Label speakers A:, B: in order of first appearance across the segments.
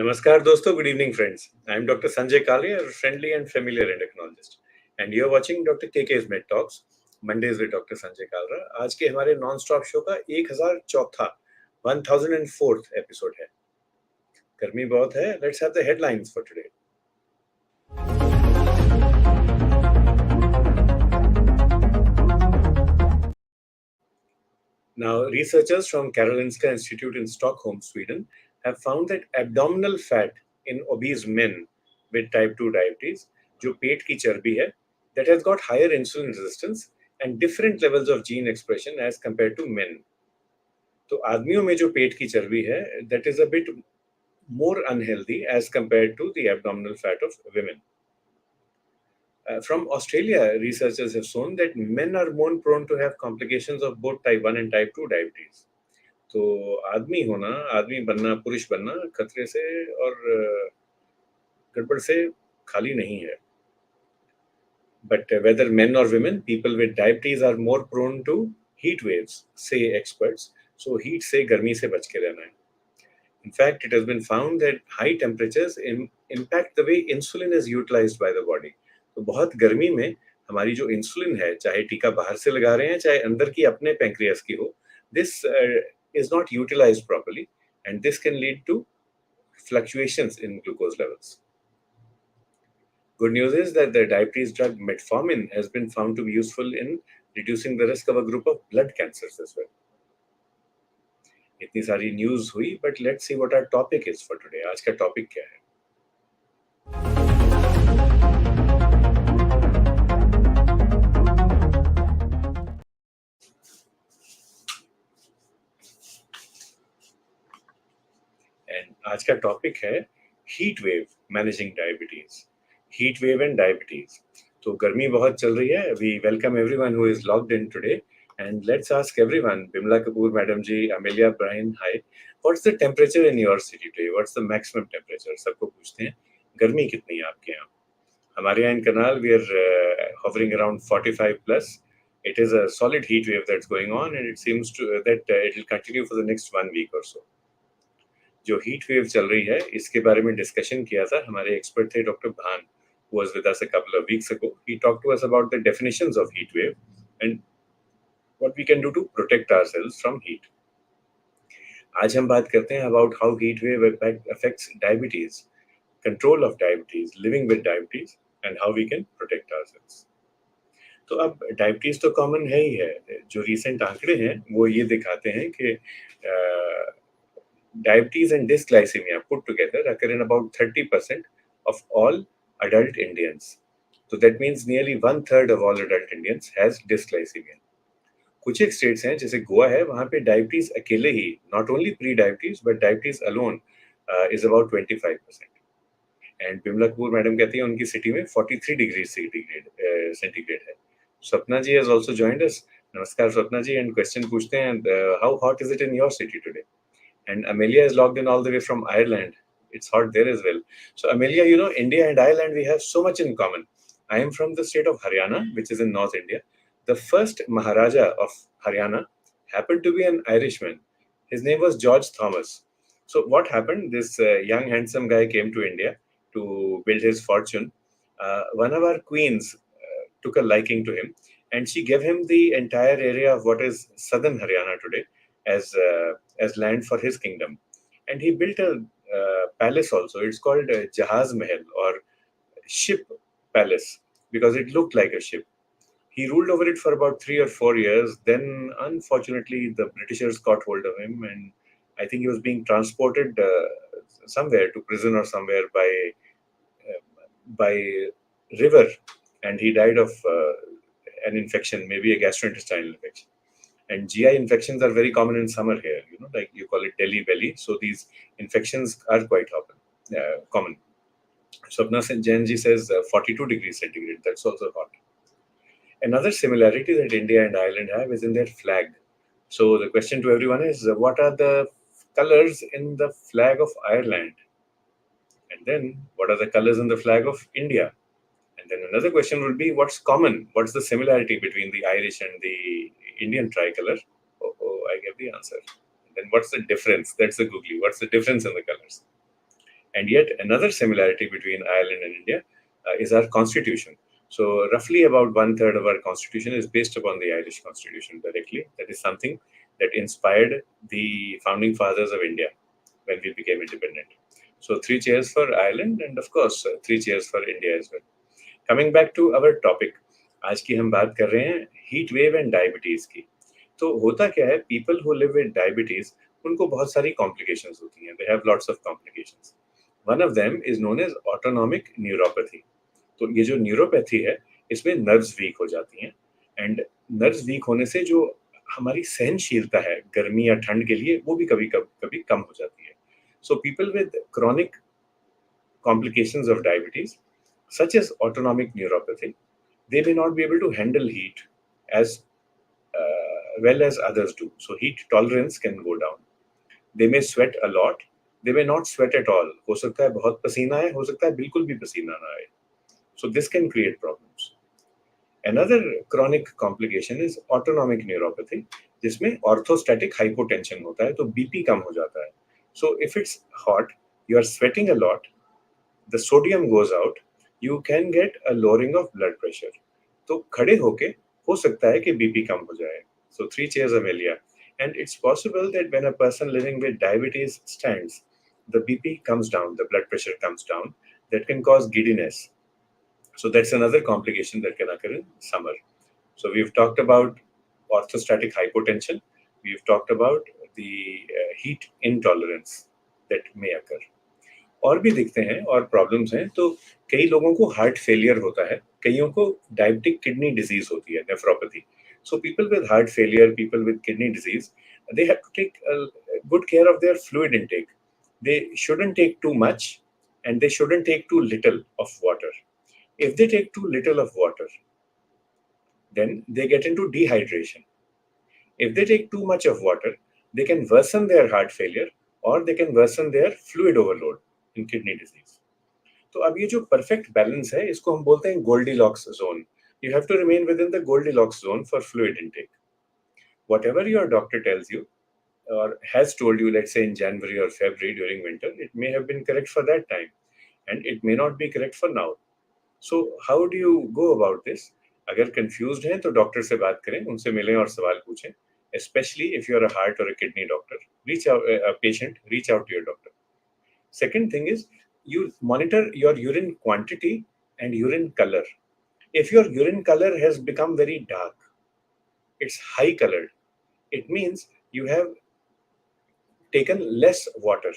A: Namaskar दोस्तों, good evening friends. I am Dr. Sanjay Kale, a friendly and familiar endocrinologist, and you are watching Dr. KK's Med Talks, Mondays with Dr. Sanjay Kalra. आज के हमारे non stop show का 1004th episode है. गर्मी बहुत है. Let's have the headlines for today. Now, researchers from Karolinska Institute in Stockholm, Sweden, have found that abdominal fat in obese men with type 2 diabetes, जो पेट की चर्बी है, that has got higher insulin resistance and different levels of gene expression as compared to men. तो आदमियों में जो पेट की चर्बी है, that is a bit more unhealthy as compared to the abdominal fat of women. From Australia, researchers have shown that men are more prone to have complications of both type 1 and type 2 diabetes. तो आदमी बनना, पुरुष बनना खतरे से और गड़बड़ से खाली नहीं है. But whether men or women, people with diabetes are more prone to heat waves, say experts. So heat से गर्मी से बच के रहना है. In fact, it has been found that high temperatures impact the way insulin is utilized by the body. तो बहुत गर्मी में हमारी जो इंसुलिन है, चाहे टीका बाहर से लगा रहे हैं, चाहे अंदर की अपने पैंक्रियास की हो, this is not utilized properly, and this can lead to fluctuations in glucose levels. Good news is that the diabetes drug metformin has been found to be useful in reducing the risk of a group of blood cancers as well. इतनी सारी news हुई, but let's see what our topic is for today. आज का topic क्या है? आज का topic है heat wave managing diabetes. Heat wave and diabetes. तो गर्मी बहुत चल रही है. We welcome everyone who is logged in today and let's ask everyone. Bimla Kapoor madam ji, Amelia Brian, hi. What's the temperature in your city today? What's the maximum temperature? सबको पूछते हैं गर्मी कितनी है आपके यहाँ. हमारे यहाँ in Karnal we are hovering around 45 plus. It is a solid heat wave that's going on and it seems to that it will continue for the next 1 week or so. जो हीट वेव चल रही है इसके बारे में discussion किया था. हमारे एक्सपर्ट थे डॉक्टर भान, who was with us a couple of weeks ago. He talked to us about the definitions of heat wave and what we can do to protect ourselves from heat. आज हम बात करते हैं about how heat wave affects diabetes, control of diabetes, living with diabetes and how we can protect ourselves. तो अब diabetes तो common है ही है. जो रिसेंट आंकड़े हैं वो ये दिखाते हैं कि diabetes and dysglycemia put together occur in about 30% of all adult Indians. So that means nearly 1/3 of all adult Indians has dysglycemia. कुछ एक स्टेट्स हैं जैसे गोवा है, वहाँ पे डायबिटीज अकेले ही, not only pre-diabetes but diabetes alone is about 25%. And Bimla Kapoor madam कहती हैं उनकी सिटी में 43 डिग्री सेंटीग्रेड है. स्वप्ना जी has also joined us. नमस्कार स्वप्ना जी. एंड क्वेश्चन पूछते हैं, how hot is it in your city today? And Amelia is logged in all the way from Ireland. It's hot there as well. So Amelia, you know, India and Ireland, we have so much in common. I am from the state of Haryana, which is in North India. The first Maharaja of Haryana happened to be an Irishman. His name was George Thomas. So what happened? This young, handsome guy came to India to build his fortune. One of our queens took a liking to him, and she gave him the entire area of what is southern Haryana today as land for his kingdom. And he built a palace also. It's called Jahaz Mahal or Ship Palace because it looked like a ship. He ruled over it for about 3 or 4 years. Then, unfortunately, the Britishers got hold of him, and I think he was being transported somewhere to prison or somewhere by river, and he died of an infection, maybe a gastrointestinal infection. And GI infections are very common in summer here, you know, like you call it Delhi belly. So these infections are quite common. Swapna Jain ji says 42 degrees centigrade. That's also hot. Another similarity that India and Ireland have is in their flag. So the question to everyone is, what are the colors in the flag of Ireland? And then, what are the colors in the flag of India? And then another question would be, what's common? What's the similarity between the Irish and the Indian tricolor? I gave the answer. And then what's the difference? That's the googly. What's the difference in the colors? And yet another similarity between Ireland and India is our constitution. So roughly about one third of our constitution is based upon the Irish constitution directly. That is something that inspired the founding fathers of India when we became independent. So three cheers for Ireland and of course three cheers for India as well. Coming back to our topic, आज की हम बात कर रहे हैं heat wave and diabetes की. तो होता क्या है, people who live with diabetes उनको बहुत सारी कॉम्प्लिकेशंस होती हैं. They have lots of complications. One of them is known as autonomic neuropathy. तो ये जो न्यूरोपैथी है, इसमें नर्व्स वीक हो जाती हैं. एंड नर्व्स वीक होने से जो हमारी सहनशीलता है गर्मी या ठंड के लिए, वो भी कभी कभी कम हो जाती है. So people with chronic complications of diabetes, such as autonomic neuropathy, they may not be able to handle heat as well as others do. So heat tolerance can go down. They may sweat a lot. They may not sweat at all. हो सकता है बहुत पसीना आए, हो सकता है बिल्कुल भी पसीना ना आए. So this can create problems. Another chronic complication is autonomic neuropathy, जिसमें orthostatic hypotension होता है, तो BP कम हो जाता है. So if it's hot, you are sweating a lot, the sodium goes out, you can get a lowering of blood pressure. तो खड़े होके हो सकता है कि बीपी कम हो जाए. So 3 cheers Amelia. And it's possible that when a person living with diabetes stands, the BP comes down, the blood pressure comes down. That can cause giddiness. So that's another complication that can occur in summer. So we've talked about orthostatic hypotension. We've talked about the heat intolerance that may occur. और भी दिखते हैं और problems हैं. तो कई लोगों को हार्ट फेलियर होता है, कईयों को डायबिटिक किडनी डिजीज होती है, nephropathy. So people with heart failure, people with kidney disease, they have to take good care of their fluid intake. They shouldn't take too much and they shouldn't take too little of water. If they take too little of water, then they get into dehydration. If they take too much of water, they can worsen their heart failure or they can worsen their fluid overload in kidney disease. तो अब ये जो perfect balance है, इसको हम बोलते हैं Goldilocks zone. You have to remain within the Goldilocks zone for fluid intake. Whatever your doctor tells you or has told you, let's say in January or February during winter, it may have been correct for that time and it may not be correct for now. So how do you go about this? अगर confused हैं तो doctor से बात करें, उनसे मिलें और सवाल पूछें. Especially if you're a heart or a kidney doctor, reach out a patient, reach out to your doctor. Second thing is, you monitor your urine quantity and urine color. If your urine color has become very dark, it's high colored, it means you have taken less water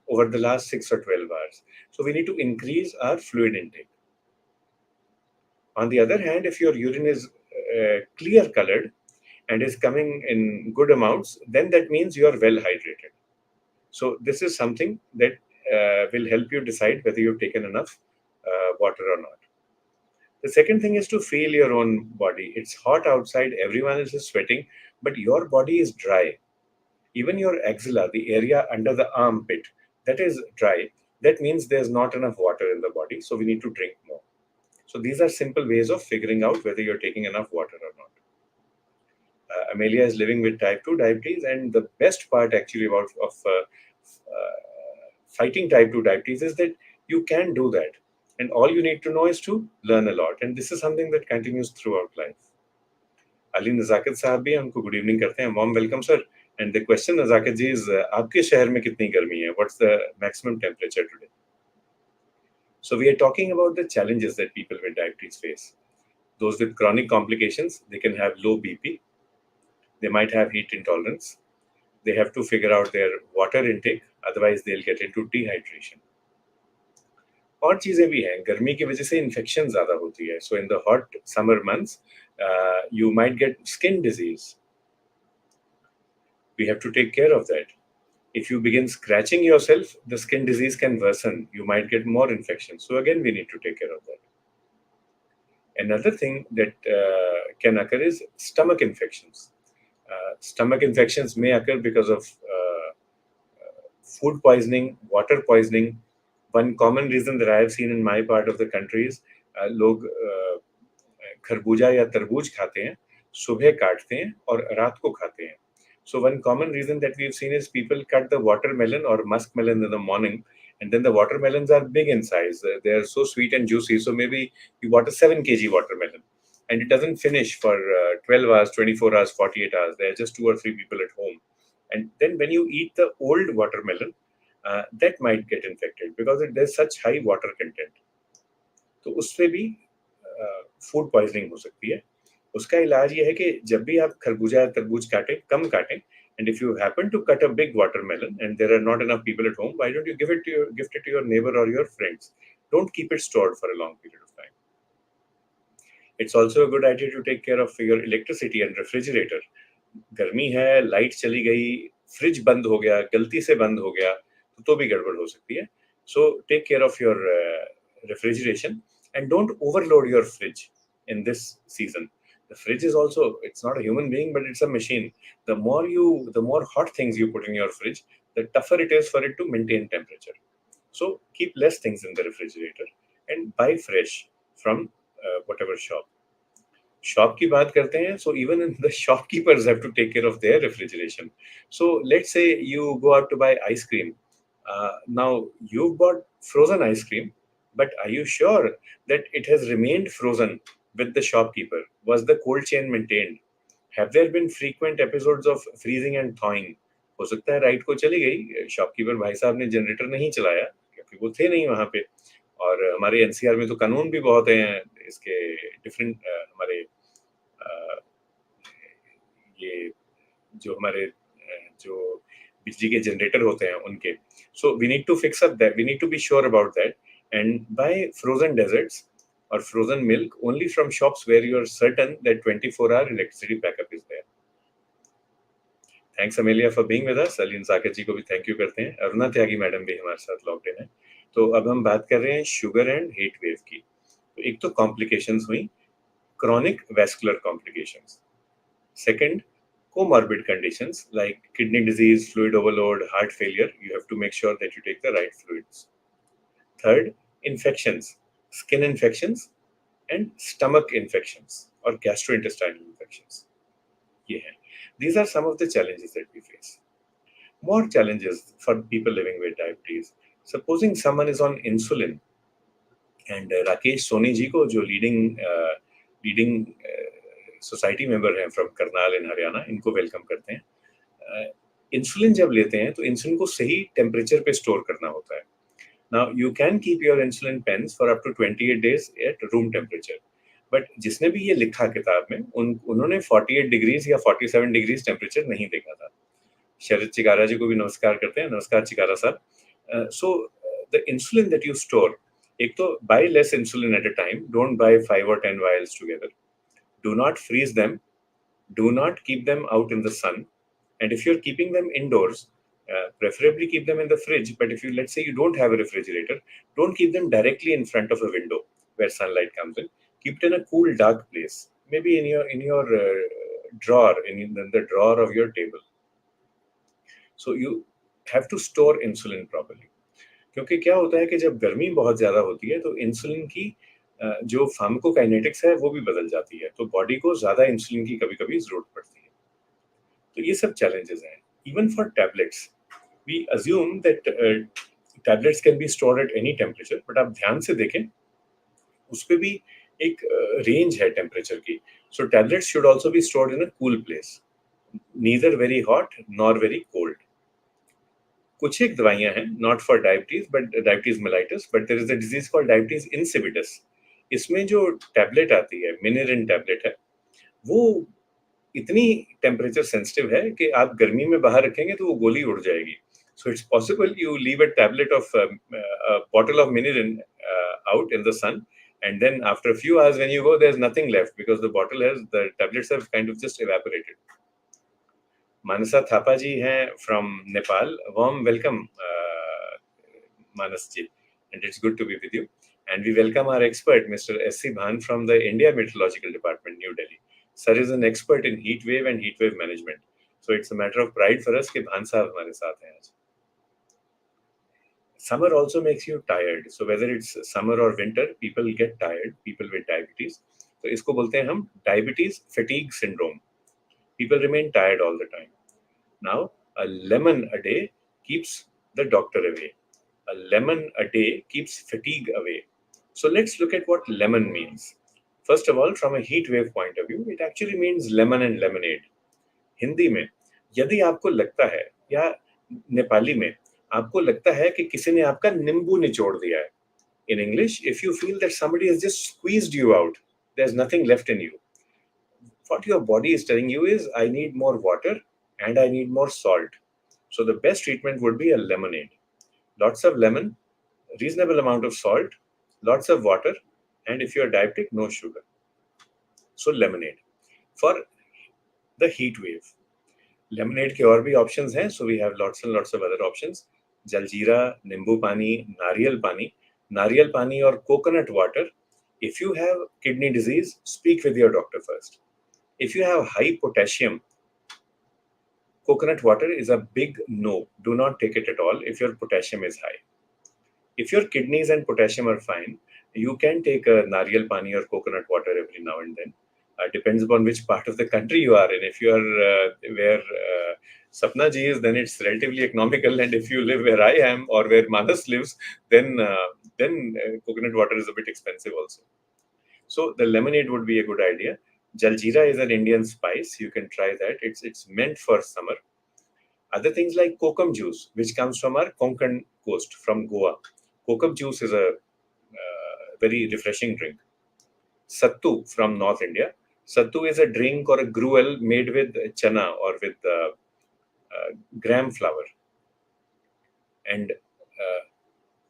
A: over the last 6 or 12 hours. So we need to increase our fluid intake. On the other hand, if your urine is clear colored and is coming in good amounts, then that means you are well hydrated. So this is something that will help you decide whether you've taken enough water or not. The second thing is to feel your own body. It's hot outside, everyone is sweating, but your body is dry. Even your axilla, the area under the armpit, that is dry. That means there's not enough water in the body, so we need to drink more. So these are simple ways of figuring out whether you're taking enough water or not. Amelia is living with type 2 diabetes, and the best part actually of fighting type 2 diabetes is that you can do that. And all you need to know is to learn a lot. And this is something that continues throughout life. Ali Nazakat साहब भी हमको good evening करते हैं. Mom, welcome sir. And the question Nazakat ji is, आपके शहर में कितनी गर्मी है? What's the maximum temperature today? So we are talking about the challenges that people with diabetes face. Those with chronic complications, they can have low BP. They might have heat intolerance. They have to figure out their water intake, otherwise they'll get into dehydration. और चीजें भी हैं, गर्मी की वजह से infection ज्यादा होती है. So in the hot summer months, you might get skin disease. We have to take care of that. If you begin scratching yourself, the skin disease can worsen. You might get more infections. So again, we need to take care of that. Another thing that can occur is stomach infections. Stomach infections may occur because of food poisoning, water poisoning. One common reason that I have seen in my part of the country is लोग खरबूजा या तरबूज खाते हैं, सुबह काटते हैं और रात को खाते हैं. So one common reason that we've seen is people cut the watermelon or muskmelon in the morning And then the watermelons are big in size. They are so sweet and juicy. So maybe you bought a 7 kg watermelon and it doesn't finish for 12 hours, 24 hours, 48 hours. There are just 2 or 3 people at home. And then when you eat the old watermelon, that might get infected because there's such high water content. तो उससे भी food poisoning हो सकती है. उसका इलाज ये है कि जब भी आप खरबूजा या तरबूज काटें, कम काटें. And if you happen to cut a big watermelon and there are not enough people at home, why don't you gift it to your neighbor or your friends? Don't keep it stored for a long period of time. It's also a good idea to take care of your electricity and refrigerator. गर्मी है, light चली गई, fridge बंद हो गया, गलती से बंद हो गया, तो भी गड़बड़ हो सकती है. So take care of your refrigeration and don't overload your fridge in this season. The fridge is also, it's not a human being, but it's a machine. The more hot things you put in your fridge, the tougher it is for it to maintain temperature. So keep less things in the refrigerator and buy fresh from whatever shop. Shop की बात करते हैं, so even the shopkeepers have to take care of their refrigeration. So let's say you go out to buy ice cream. Now you've bought frozen ice cream, but are you sure that it has remained frozen with the shopkeeper? Was the cold chain maintained? Have there been frequent episodes of freezing and thawing? हो सकता है right को चली गई, shopkeeper भाई साहब ने generator नहीं चलाया क्योंकि वो थे नहीं वहां पे. और हमारे एनसीआर में तो कानून भी बहुत हैं इसके डिफरेंट. हमारे ये जो हमारे जो बिजली के जनरेटर होते हैं उनके. So we need to fix up that, we need to be sure about that and buy frozen desserts or frozen milk only from shops where you are certain that 24-hour electricity backup is there. Thanks Amelia for being with us. Aleen Sakir ji को भी thank you करते हैं. अरुणा त्यागी madam भी हमारे साथ logged in है. तो अब हम बात कर रहे हैं शुगर एंड हीट वेव की. तो एक तो कॉम्प्लिकेशंस हुई, chronic vascular complications. Second, comorbid conditions like kidney disease, fluid overload, heart failure. You have to make sure that you take the right fluids. Third, infections, skin infections and stomach infections or gastrointestinal infections. Yeah. These are some of the challenges that we face. More challenges for people living with diabetes. Supposing someone is on insulin, and Rakesh Soni ji को जो leading society member हैं from Karnal इन हरियाणा, इनको welcome करते हैं. Insulin जब लेते हैं तो इंसुलिन को सही टेम्परेचर पे स्टोर करना होता है. Now you can keep your insulin pens for up to 28 days at room temperature, but जिसने भी ये लिखा किताब में उन्होंने 48 डिग्रीज या 47 डिग्रीज टेम्परेचर नहीं देखा था. शरद चिकारा जी को भी नमस्कार करते हैं. नमस्कार Chikara sahib. So the insulin that you store, एक तो buy less insulin at a time, don't buy 5 or 10 vials together. Do not freeze them. Do not keep them out in the sun. And if you're keeping them indoors, preferably keep them in the fridge. But if you, let's say you don't have a refrigerator, don't keep them directly in front of a window where sunlight comes in. Keep it in a cool, dark place. Maybe in your drawer, in the drawer of your table. So you have to store insulin properly. क्योंकि क्या होता है कि जब गर्मी बहुत ज्यादा होती है तो इंसुलिन की जो फार्माकोकाइनेटिक्स है वो भी बदल जाती है, तो बॉडी को ज्यादा इंसुलिन की कभी कभी जरूरत पड़ती है. तो ये सब चैलेंजेस हैं. Even for tablets, we assume that tablets can be stored at any temperature, but आप ध्यान से देखें उस पर भी एक रेंज है टेम्परेचर की. So tablets should also be stored in a cool place, neither very hot nor very cold. कुछ एक दवाइयां हैं not for diabetes but diabetes mellitus, but there is a disease called diabetes insipidus. इसमें जो tablet आती है, मिनिरिन tablet है, वो इतनी टेम्परेचर सेंसिटिव है कि आप गर्मी में बाहर रखेंगे तो वो गोली उड़ जाएगी. So it's possible you leave a tablet off bottle of Minirin out in the sun, and then after a few hours when you go, there's nothing left because the tablets have kind of just evaporated. Manasa Thapa ji हैं from Nepal. Warm welcome, Manas ji, and it's good to be with you. And we welcome our expert, Mr. S.C. Bhan from the India Meteorological Department, New Delhi. Sir is an expert in heat wave and heat wave management. So it's a matter of pride for us कि भान साहब हमारे साथ हैं आज. Summer also makes you tired. So whether it's summer or winter, people get tired, people with diabetes. So इसको बोलते हैं हम diabetes fatigue syndrome. People remain tired all the time. Now, a lemon a day keeps the doctor away. A lemon a day keeps fatigue away. So let's look at what lemon means. First of all, from a heat wave point of view, it actually means lemon and lemonade. Hindi में यदि आपको लगता है या नेपाली में आपको लगता है कि किसी ने आपका नींबू निचोड़ दिया है. In English, if you feel that somebody has just squeezed you out, there's nothing left in you. What your body is telling you is, I need more water and I need more salt. So the best treatment would be a lemonade. Lots of lemon, reasonable amount of salt, lots of water, and if you're diabetic, no sugar. So lemonade. For the heat wave. Lemonade के और भी options हैं, so we have lots and lots of other options. Jaljeera, नींबू पानी, नारियल पानी और coconut water. If you have kidney disease, speak with your doctor first. If you have high potassium, coconut water is a big no. Do not take it at all if your potassium is high. If your kidneys and potassium are fine, you can take a nariyal pani or coconut water every now and then. Depends upon which part of the country you are in. If you are where Sapna ji is, then it's relatively economical. And if you live where I am or where Manas lives, then coconut water is a bit expensive also. So the lemonade would be a good idea. Jaljeera is an Indian spice. You can try that. It's meant for summer. Other things like kokum juice, which comes from our Konkan coast, from Goa. Kokum juice is a very refreshing drink. Sattu from North India. Sattu is a drink or a gruel made with chana or with gram flour. And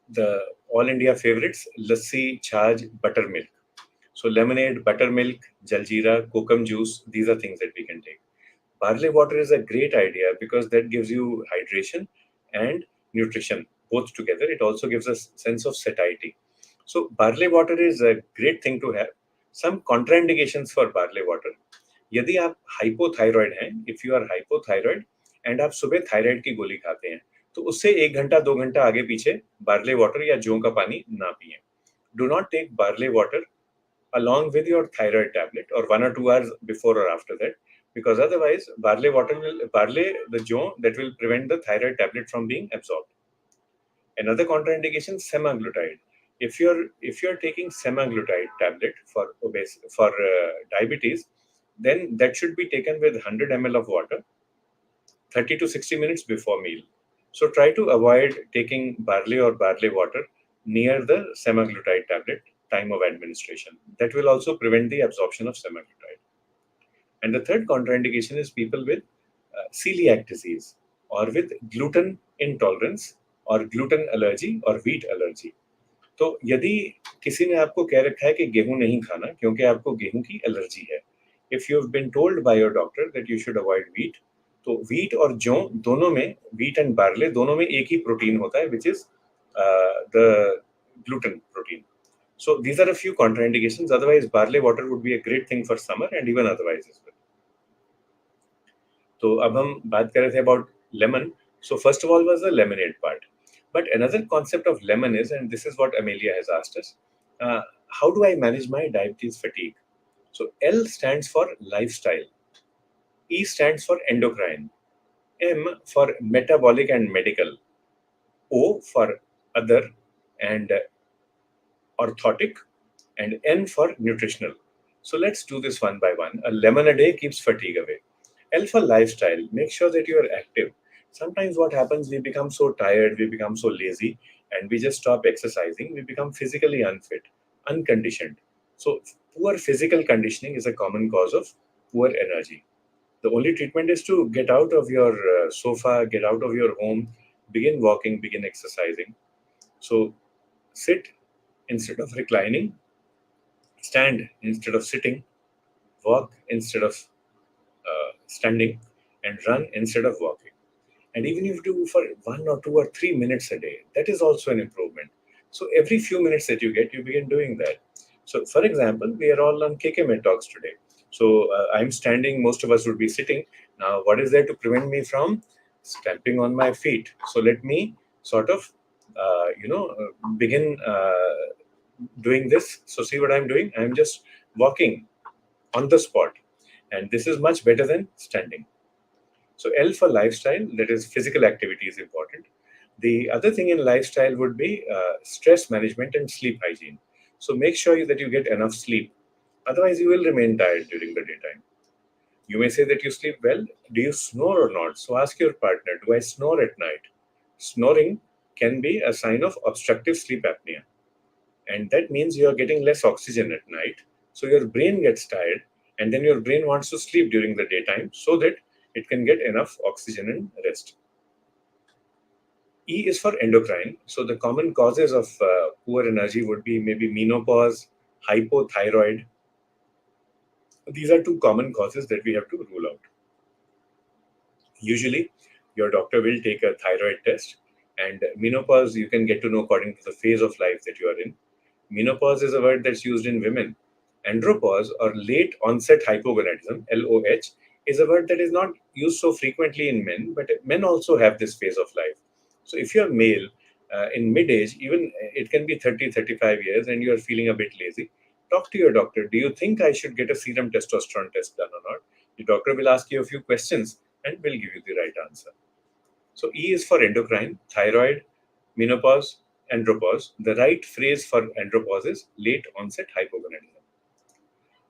A: the All India favorites, lassi, chaj, buttermilk. So lemonade, buttermilk, jaljeera, kokum juice, these are things that we can take. Barley water is a great idea because that gives you hydration and nutrition both together. It also gives a sense of satiety. So barley water is a great thing to have. Some contraindications for barley water. यदि आप hypothyroid हैं, if you are hypothyroid and आप सुबह thyroid की गोली खाते हैं, तो उससे 1 घंटा 2 घंटा आगे पीछे बार्ले वाटर या जौ का पानी ना पिएं. Do not take barley water along with your thyroid tablet or 1 or 2 hours before or after that, because otherwise the jaw that will prevent the thyroid tablet from being absorbed. Another contraindication, semaglutide. If you're taking semaglutide tablet for diabetes, then that should be taken with 100 ml of water 30 to 60 minutes before meal. So try to avoid taking barley or barley water near the semaglutide tablet time of administration. That will also prevent the absorption of semaglutide. And the third contraindication is people with celiac disease or with gluten intolerance or gluten allergy or wheat allergy. तो यदि किसी ने आपको कह रखा है कि गेहूं नहीं खाना क्योंकि आपको गेहूं की एलर्जी है, if you have been told by your doctor that you should avoid wheat, तो wheat और जौ दोनों में, wheat and barley दोनों में एक ही प्रोटीन होता है, which is the gluten protein. So these are a few contraindications. Otherwise, barley water would be a great thing for summer and even otherwise as well. तो अब हम बात कर रहे थे about lemon. So first of all was the lemonade part. But another concept of lemon is, and this is what Amelia has asked us, how do I manage my diabetes fatigue? So L stands for lifestyle. E stands for endocrine. M for metabolic and medical. O for other and orthotic. And N for nutritional. So let's do this one by one. A lemon a day keeps fatigue away. L for lifestyle. Make sure that you are active. Sometimes what happens, we become so tired, we become so lazy, and we just stop exercising. We become physically unfit, unconditioned. So poor physical conditioning is a common cause of poor energy. The only treatment is to get out of your sofa, get out of your home, begin walking, begin exercising. So sit instead of reclining, stand instead of sitting, walk instead of standing, and run instead of walking. And even if you do for 1 or 2 or 3 minutes a day, that is also an improvement. So every few minutes that you get, you begin doing that. So for example, we are all on KK Talks today. So I'm standing, most of us would be sitting. Now, what is there to prevent me from stamping on my feet? So let me sort of, begin doing this. So see what I'm doing? I'm just walking on the spot. And this is much better than standing. So L for lifestyle, that is physical activity is important. The other thing in lifestyle would be stress management and sleep hygiene. So make sure that you get enough sleep. Otherwise, you will remain tired during the daytime. You may say that you sleep well. Do you snore or not? So ask your partner, do I snore at night? Snoring can be a sign of obstructive sleep apnea. And that means you are getting less oxygen at night. So your brain gets tired, and then your brain wants to sleep during the daytime so that it can get enough oxygen and rest. E is for endocrine. So the common causes of poor energy would be maybe menopause, hypothyroid. These are two common causes that we have to rule out. Usually, your doctor will take a thyroid test, and menopause you can get to know according to the phase of life that you are in. Menopause is a word that's used in women. Andropause or late onset hypogonadism, LOH, is a word that is not used so frequently in men, but men also have this phase of life. So if you're male in mid age, even it can be 30, 35 years, and you're feeling a bit lazy, talk to your doctor. Do you think I should get a serum testosterone test done or not? The doctor will ask you a few questions and will give you the right answer. So E is for endocrine, thyroid, menopause, andropause. The right phrase for andropause is late onset hypogonadism.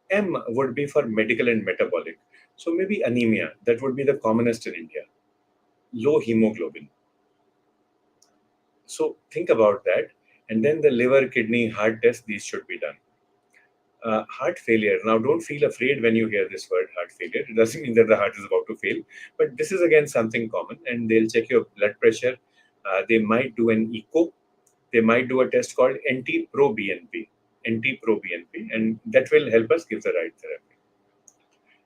A: M would be for medical and metabolic. So maybe anemia, that would be the commonest in India. Low hemoglobin. So think about that. And then the liver, kidney, heart test, these should be done. Heart failure. Now, don't feel afraid when you hear this word heart failure. It doesn't mean that the heart is about to fail, but this is again something common, and they'll check your blood pressure. They might do an echo. They might do a test called NT-proBNP, NT-proBNP, and that will help us give the right therapy.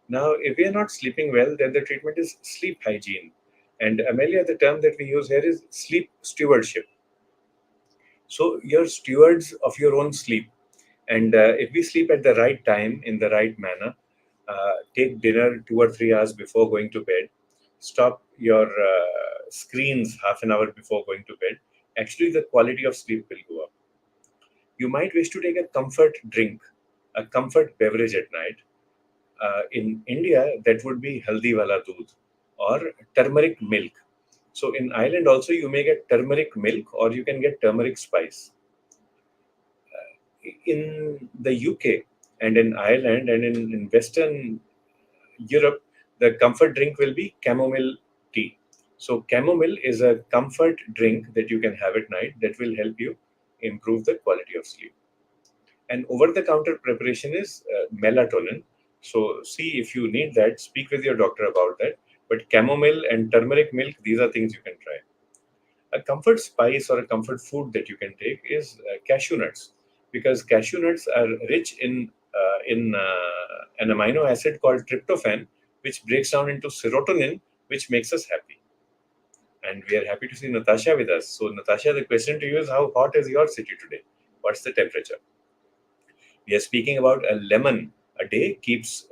A: Now, if we are not sleeping well, then the treatment is sleep hygiene. And Amelia, the term that we use here is sleep stewardship. So you're stewards of your own sleep. And if we sleep at the right time, in the right manner, take dinner 2 or 3 hours before going to bed, stop your screens half an hour before going to bed, actually the quality of sleep will go up. You might wish to take a comfort drink, a comfort beverage at night. In India, that would be haldi wala doodh or turmeric milk. So in Ireland also, you may get turmeric milk or you can get turmeric spice. In the UK and in Ireland and in Western Europe, the comfort drink will be chamomile tea. So chamomile is a comfort drink that you can have at night that will help you improve the quality of sleep. And over-the-counter preparation is melatonin. So see if you need that, speak with your doctor about that. But chamomile and turmeric milk, these are things you can try. A comfort spice or a comfort food that you can take is cashew nuts, because cashew nuts are rich in an amino acid called tryptophan, which breaks down into serotonin, which makes us happy. And we are happy to see Natasha with us. So, Natasha, the question to you is, how hot is your city today? What's the temperature? We are speaking about a lemon a day keeps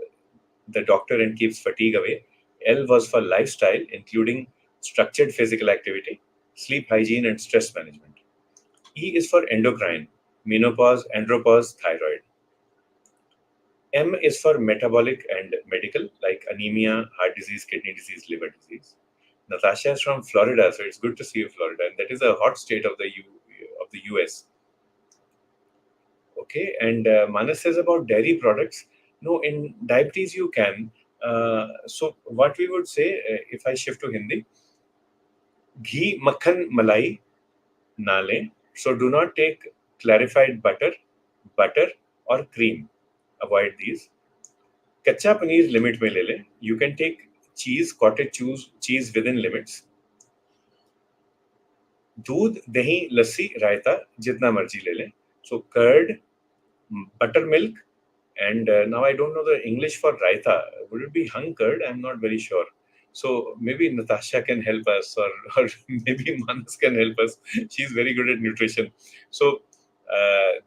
A: the doctor and keeps fatigue away. L was for lifestyle, including structured physical activity, sleep hygiene, and stress management. E is for endocrine, menopause, andropause, thyroid. M is for metabolic and medical, like anemia, heart disease, kidney disease, liver disease. Natasha is from Florida, so it's good to see you, Florida, and that is a hot state of the US. Okay, and Manas says about dairy products. No, in diabetes you can. So what we would say, if I shift to Hindi, ghee, makhan, malai, na leं. So do not take clarified butter or cream. Avoid these. कच्चा paneer limit में ले लें. You can take cottage cheese within limits. दूध, दही, लस्सी, रायता जितना मर्जी ले लें. So curd, buttermilk, and now I don't know the English for raita. Would it be hung curd? I'm not very sure. So maybe Natasha can help us, or maybe Manas can help us. She's very good at nutrition. So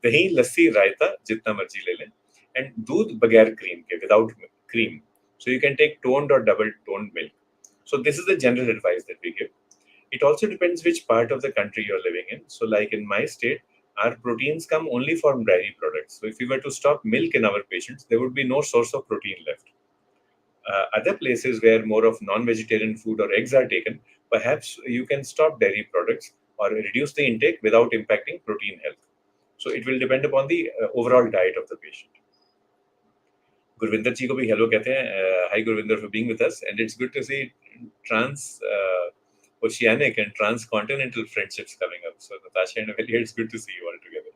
A: dahi, lassi, raita, jitna marji le lein, and doodh bagair cream ke, without cream. So you can take toned or double toned milk. So this is the general advice that we give. It also depends which part of the country you're living in. So like in my state, our proteins come only from dairy products. So if we were to stop milk in our patients, there would be no source of protein left. Other places where more of non-vegetarian food or eggs are taken, Perhaps you can stop dairy products or reduce the intake without impacting protein health. So it will depend upon the overall diet of the patient. Gurvinder जी को भी hello कहते हैं. Hi Gurvinder for being with us, and it's good to see trans oceanic and transcontinental friendships coming up. So Natasha and Amelia, it's good to see you all together.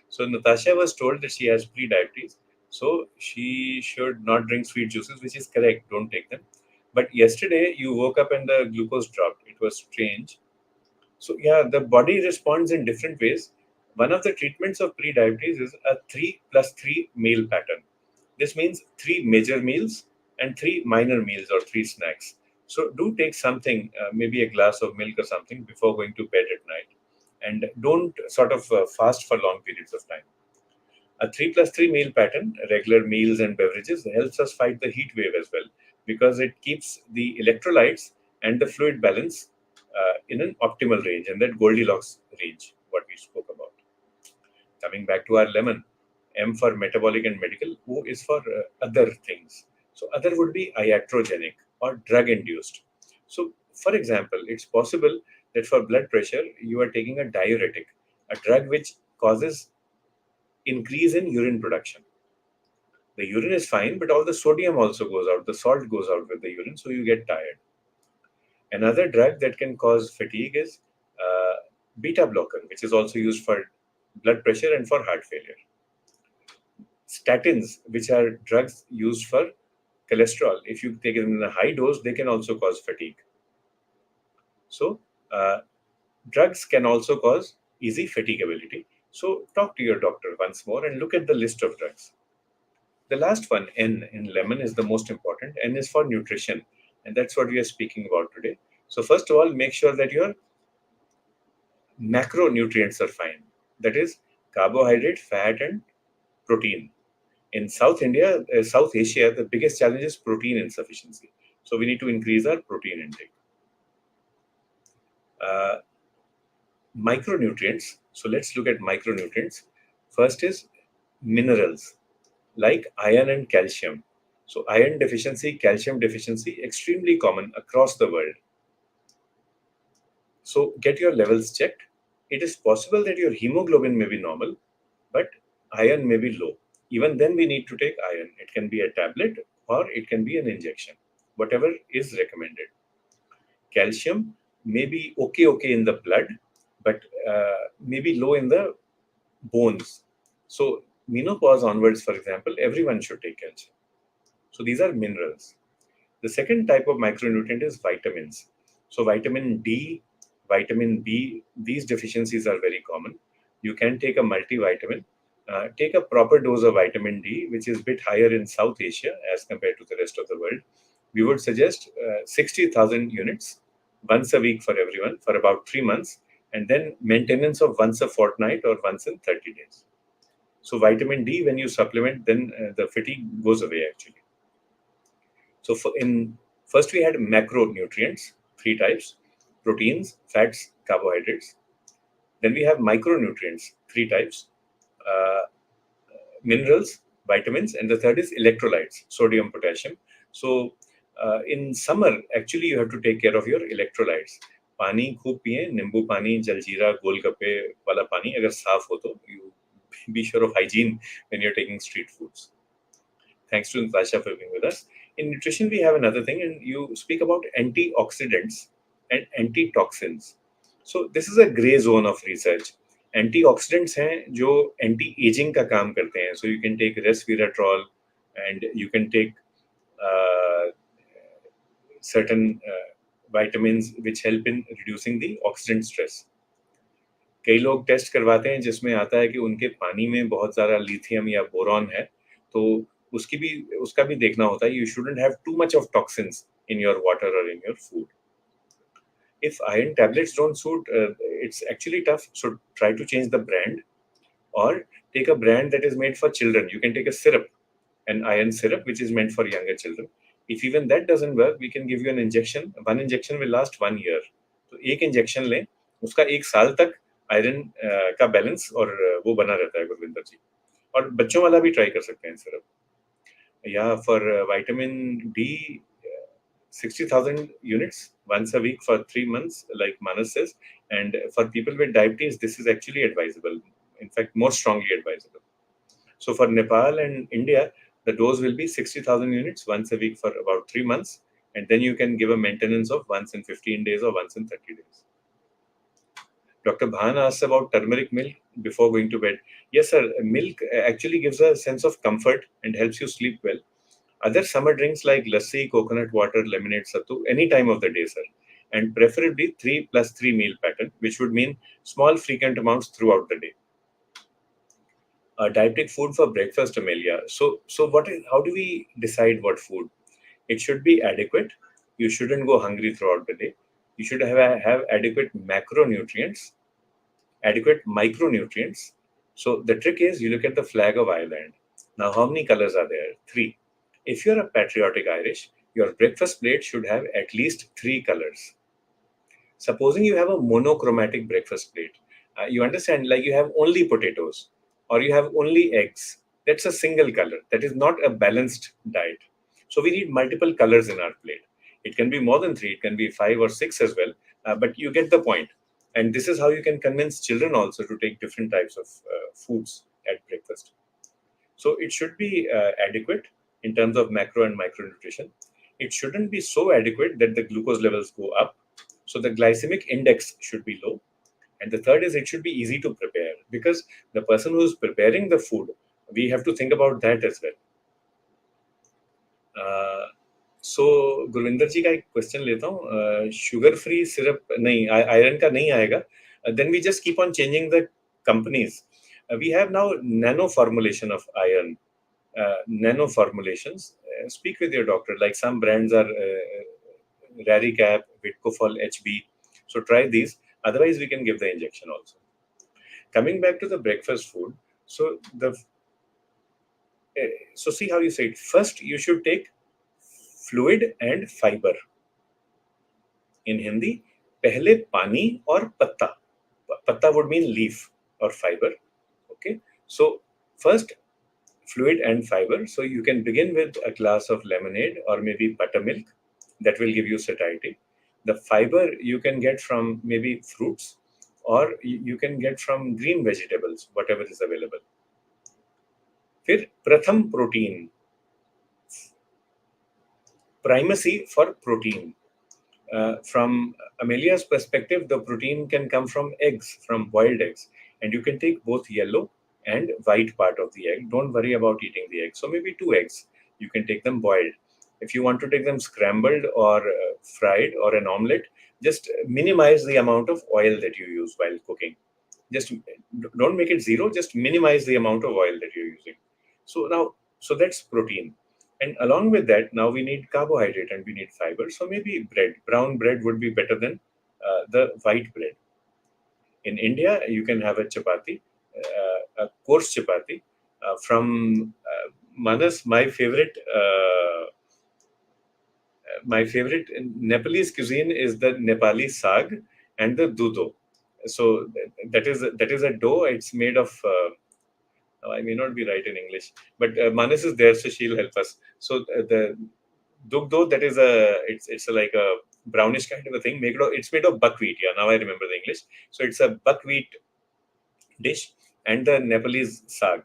A: So Natasha was told that she has pre-diabetes, so she should not drink sweet juices, which is correct. Don't take them. But yesterday you woke up and the glucose dropped. It was strange. So yeah, the body responds in different ways. One of the treatments of pre-diabetes is a 3+3 meal pattern. This means 3 major meals and 3 minor meals or 3 snacks. So do take something, maybe a glass of milk or something before going to bed at night. And don't sort of fast for long periods of time. A 3+3 meal pattern, regular meals and beverages, helps us fight the heat wave as well, because it keeps the electrolytes and the fluid balance in an optimal range, and that Goldilocks range, what we spoke about. Coming back to our lemon, M for metabolic and medical, O is for other things. So other would be iatrogenic or drug induced. So for example, it's possible that for blood pressure, you are taking a diuretic, a drug which causes increase in urine production. The urine is fine, but all the sodium also goes out, the salt goes out with the urine, so you get tired. Another drug that can cause fatigue is beta blocker, which is also used for blood pressure and for heart failure. Statins, which are drugs used for cholesterol, if you take it in a high dose, they can also cause fatigue. So drugs can also cause easy fatigability. So talk to your doctor once more and look at the list of drugs. The last one, N in lemon, is the most important. N is for nutrition, and that's what we are speaking about today. So first of all, make sure that your macronutrients are fine. That is carbohydrate, fat, and protein. In South India, South Asia, the biggest challenge is protein insufficiency. So we need to increase our protein intake. Micronutrients. So let's look at micronutrients. First is minerals like iron and calcium. So iron deficiency, calcium deficiency, extremely common across the world. So get your levels checked. It is possible that your hemoglobin may be normal, but iron may be low. Even then we need to take iron. It can be a tablet or it can be an injection, whatever is recommended. Calcium may be okay in the blood, but maybe low in the bones. So menopause onwards, for example, everyone should take calcium. So these are minerals. The second type of micronutrient is vitamins. So vitamin D, vitamin B, these deficiencies are very common. You can take a multivitamin. Take a proper dose of vitamin D, which is a bit higher in South Asia as compared to the rest of the world. We would suggest 60,000 units once a week for everyone for about 3 months, and then maintenance of once a fortnight or once in 30 days. So vitamin D, when you supplement, then the fatigue goes away actually. So first we had macronutrients, 3 types: proteins, fats, carbohydrates. Then we have micronutrients, 3 types: uh, minerals, vitamins, and the third is electrolytes, sodium, potassium. So in summer, actually, you have to take care of your electrolytes. पानी खूब पिए, नींबू पानी, जलजीरा, गोलगप्पे वाला पानी अगर साफ हो तो you be sure of hygiene when you're taking street foods. Thanks to Natasha for being with us. In nutrition, we have another thing, and you speak about antioxidants and antitoxins. So this is a gray zone of research. Antioxidants हैं जो anti-aging का काम करते हैं. So you can take resveratrol, and you can take certain vitamins which help in reducing the oxidant stress. कई लोग test करवाते हैं जिसमें आता है कि उनके पानी में बहुत सारा लिथियम या बोरॉन है, तो उसका भी देखना होता है. You shouldn't have too much of toxins in your water or in your food. If iron tablets don't suit, it's actually tough. So try to change the brand, or take a brand that is made for children. You can take a syrup, an iron syrup, which is meant for younger children. If even that doesn't work, we can give you an injection. One injection will last 1 year. तो एक injection लें, उसका 1 साल तक iron का balance और वो बना रहता है गुरविंदर जी. और बच्चों वाला भी ट्राई कर सकते हैं सिर्फ. या for vitamin D, 60,000 units once a week for 3 months, like Manas says. And for people with diabetes, this is actually advisable. In fact, more strongly advisable. So for Nepal and India, the dose will be 60,000 units once a week for about 3 months. And then you can give a maintenance of once in 15 days or once in 30 days. Dr. Bhan asks about turmeric milk before going to bed. Yes, sir. Milk actually gives a sense of comfort and helps you sleep well. Other summer drinks like lassi, coconut water, lemonade, sattu, any time of the day, sir. And preferably 3 plus 3 meal pattern, which would mean small frequent amounts throughout the day. Dietary food for breakfast, Amelia. So what is? How do we decide what food? It should be adequate. You shouldn't go hungry throughout the day. You should have adequate macronutrients, adequate micronutrients. So the trick is you look at the flag of Ireland. Now, how many colors are there? Three. If you're a patriotic Irish, your breakfast plate should have at least three colors. Supposing you have a monochromatic breakfast plate, you understand, like you have only potatoes or you have only eggs. That's a single color. That is not a balanced diet. So we need multiple colors in our plate. It can be more than three, it can be five or six as well, but you get the point. And this is how you can convince children also to take different types of foods at breakfast. So it should be adequate in terms of macro and micronutrition. It shouldn't be so adequate that the glucose levels go up. So the glycemic index should be low. And the third is it should be easy to prepare, because the person who's preparing the food, we have to think about that as well. सो गुरविंदर जी का एक question लेता हूँ. Sugar free syrup नहीं, iron का नहीं आएगा. Then we just keep on changing the companies. We have now nano formulation of iron, nano formulations. Speak with your doctor. Like some brands are Raricap, Vitcofol, HB. So try these. Otherwise, we can give the injection also. Coming back to the breakfast food. So see how you say it. First, you should take fluid and fiber. In Hindi, पहले पानी और पत्ता. Patta would mean leaf or fiber. Okay. So first, fluid and fiber. So you can begin with a glass of lemonade or maybe buttermilk. That will give you satiety. The fiber you can get from maybe fruits, or you can get from green vegetables, whatever is available. फिर प्रथम protein. Primacy for protein. From Amelia's perspective, the protein can come from eggs, from boiled eggs, and you can take both yellow and white part of the egg. Don't worry about eating the egg. So maybe 2 eggs, you can take them boiled. If you want to take them scrambled or fried or an omelette, just minimize the amount of oil that you use while cooking. Just don't make it zero, just minimize the amount of oil that you're using. So that's protein. And along with that, now we need carbohydrate and we need fiber. So maybe bread, brown bread would be better than the white bread. In India, you can have a chapati, a coarse chapati from Manas. My favorite Nepalese cuisine is the Nepali sag and the dudo. So that is a dough. It's made of. I may not be right in English, but Manas is there, so she'll help us. So the dugdo, that is it's like a brownish kind of a thing. It's made of buckwheat. Yeah, now I remember the English. So it's a buckwheat dish, and the Nepalese sag.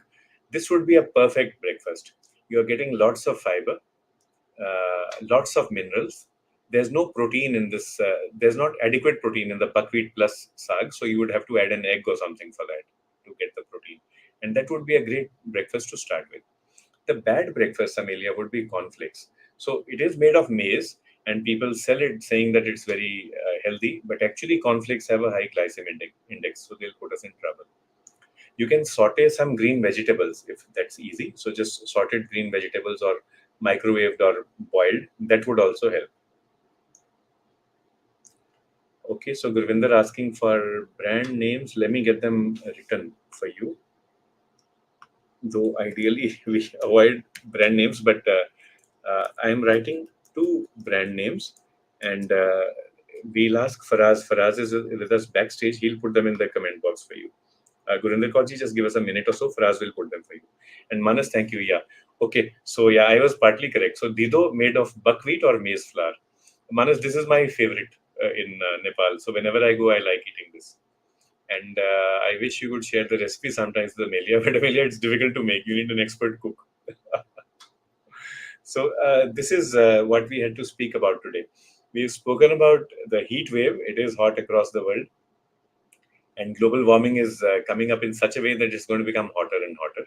A: This would be a perfect breakfast. You're getting lots of fiber, lots of minerals. There's no protein in this. There's not adequate protein in the buckwheat plus sag, so you would have to add an egg or something for that to get the protein. And that would be a great breakfast to start with. The bad breakfast, Amelia, would be cornflakes. So it is made of maize, and people sell it saying that it's very healthy, but actually cornflakes have a high glycemic index, so they'll put us in trouble. You can saute some green vegetables if that's easy. So just sauteed green vegetables or microwaved or boiled, that would also help. Okay, so Gurvinder asking for brand names. Let me get them written for you. Though ideally we avoid brand names, but I am writing 2 brand names, and we'll ask Faraz. Faraz is with us backstage. He'll put them in the comment box for you. Gurinder Kaurji, just give us a minute or so. Faraz will put them for you. And Manas, thank you. Yeah. Okay. So yeah, I was partly correct. So Dido made of buckwheat or maize flour. Manas, this is my favorite in Nepal. So whenever I go, I like eating this. And I wish you could share the recipe sometimes with Amelia, but Amelia, it's difficult to make. You need an expert cook. So this is what we had to speak about today. We've spoken about the heat wave. It is hot across the world, and global warming is coming up in such a way that it's going to become hotter and hotter.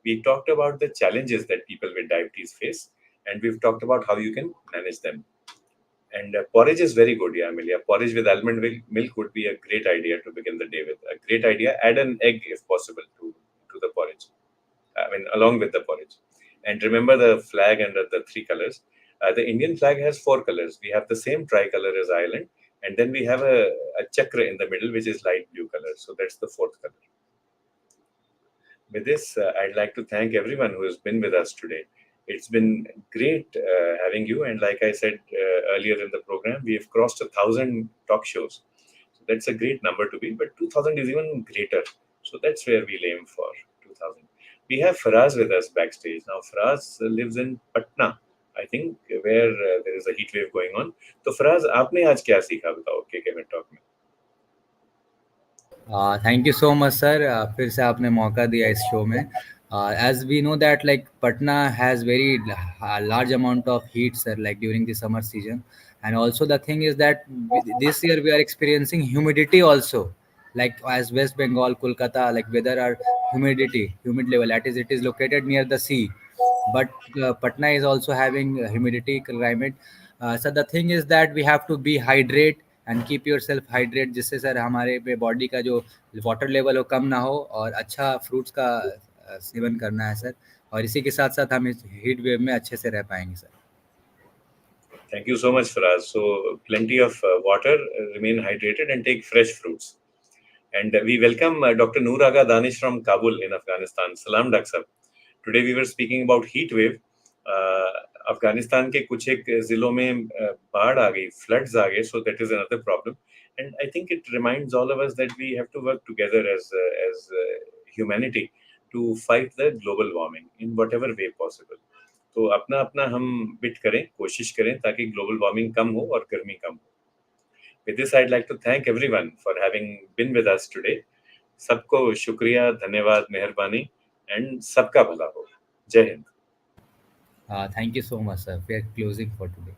A: We talked about the challenges that people with diabetes face, and we've talked about how you can manage them. And porridge is very good, yeah, Amelia. Porridge with almond milk would be a great idea to begin the day with. A great idea. Add an egg if possible to the porridge. I mean, along with the porridge. And remember the flag and the three colors. The Indian flag has four colors. We have the same tricolor as Ireland, and then we have a chakra in the middle, which is light blue color. So that's the fourth color. With this, I'd like to thank everyone who has been with us today. It's been great having you. And like I said earlier in the program, we have crossed 1,000 talk shows. So that's a great number to be, but 2,000 is even greater. So that's where we'll aim for 2,000. We have Faraz with us backstage. Now, Faraz lives in Patna, I think, where there is a heat wave going on. So, Faraz, आपने आज क्या सीखा बताओ के में talk में?
B: Thank you so much sir, फिर से आपने मौका दिया इस शो में. As we know that like Patna has very large amount of heat sir, like during the summer season. And also the thing is that this year we are experiencing humidity also, like as West Bengal, Kolkata, like weather are humid level, that is it is located near the sea, but Patna is also having humidity climate. So the thing is that we have to be hydrate and keep yourself hydrate, जिससे sir हमारे पे body का जो water level हो कम ना हो, और अच्छा फ्रूट्स का सेवन करना है सर. और इसी के साथ साथ हम इस हीट वेव में अच्छे से रह पाएंगे sir.
A: Thank you so much, Faraz. So, plenty of water, remain hydrated, and take fresh fruits. And we welcome Dr. Noor Aga Danish from Kabul in Afghanistan. Salam, Dr. Today we were speaking about heat wave. Afghanistan के कुछ एक जिलों में बाढ़ आ गई, floods आ गए, so that is another problem. And I think it reminds all of us that we have to work together as humanity to fight the global warming in whatever way possible. तो अपना अपना हम bit करें, कोशिश करें ताकि global warming कम हो और गर्मी कम हो. With this, I'd like to thank everyone for having been with us today. सबको शुक्रिया, धन्यवाद, मेहरबानी, and सबका भला हो. जय Hind.
B: Thank you so much sir, we are closing for today.